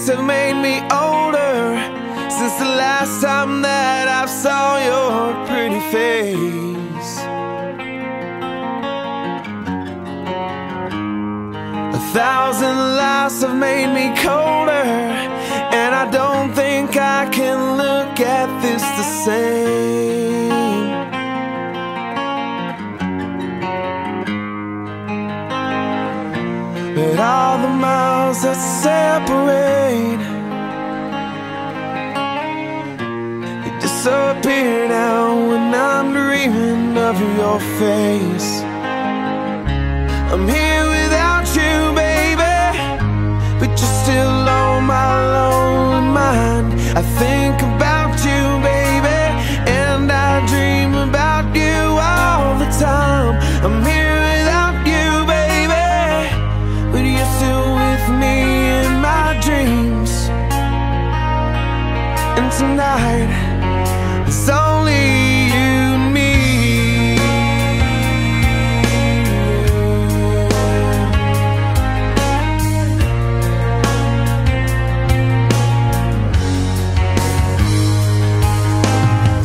days have made me older since the last time that I saw your pretty face. 1,000 lives have made me colder, and I don't think I can look at this the same. But all the miles that separate, they disappear now when I'm dreaming of your face. I'm here without you, baby, but you're still on my lonely mind. I think about you, baby, and I dream about you all the time. I'm here without you, baby, but you're still with me in my dreams. And tonight, it's only you and me.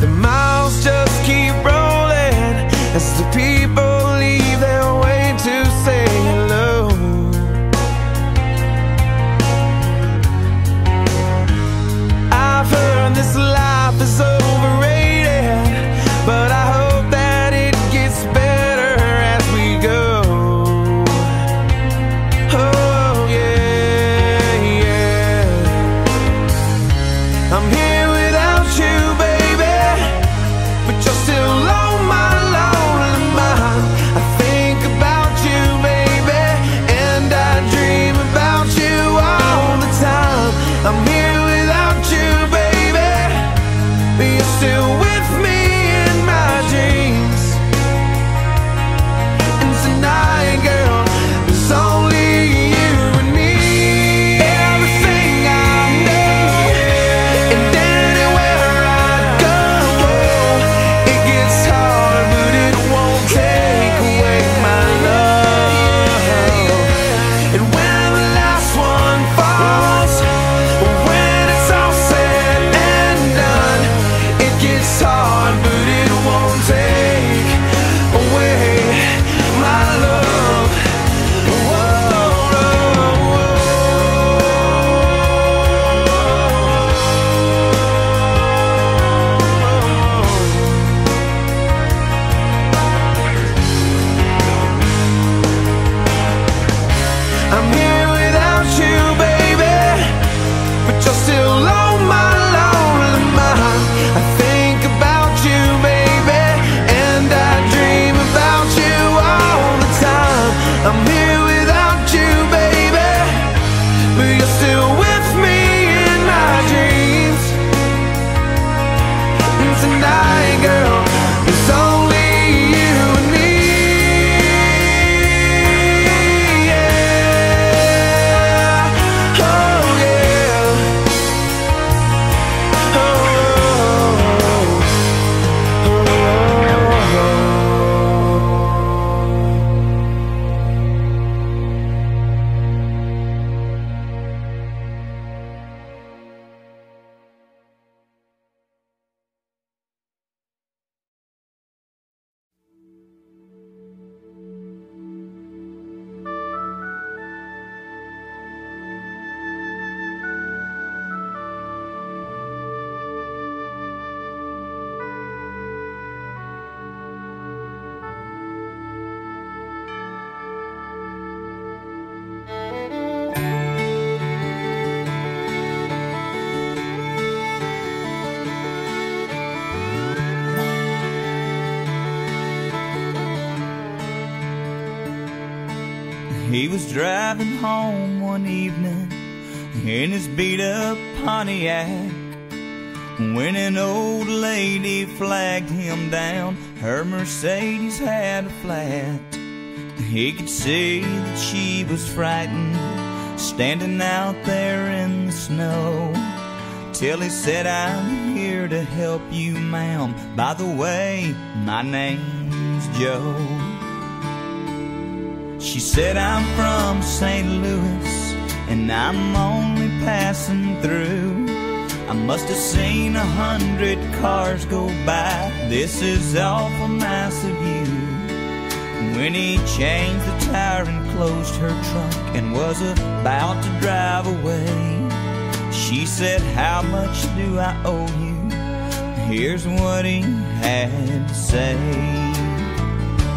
The miles just keep rolling as the people leave their way to say hello. I've heard this life is overrated, but I hope that it gets better as we go. Oh yeah, yeah. I'm here without you, baby, but you're still on my lonely mind. I think about you, baby, and I dream about you all the time. I'm here without you, baby, but you're still with me in my dreams. And tonight, girl, it's only you and me. Everything I know, and anywhere I go, it gets hard, but it won't take away my love. And when the last one falls, when it's all said and done, it gets hard, but it won't take away my love. I'm here without you, baby, but you're still on my lonely mind. I think about you, baby, and I dream about you all the time. I'm here without you, baby, but you're still with me in my dreams. And tonight, girl, it's only you and me. Yeah. Oh yeah. He was driving home one evening in his beat-up Pontiac when an old lady flagged him down. Her Mercedes had a flat. He could see that she was frightened, standing out there in the snow, till he said, "I'm here to help you, ma'am. By the way, my name's Joe." She said, "I'm from St. Louis, and I'm only passing through. I must have seen 100 cars go by. This is awful nice of you. When he changed the tire and closed her trunk and was about to drive away, she said, "How much do I owe you?" Here's what he had to say: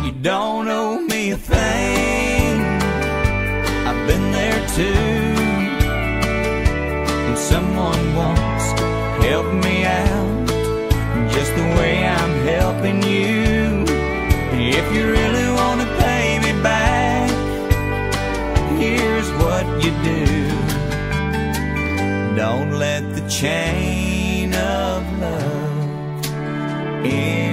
"You don't owe me a thing. I've been there too. And someone once helped me out just the way I'm helping you. If you really want to pay me back, here's what you do. Don't let the chain of love in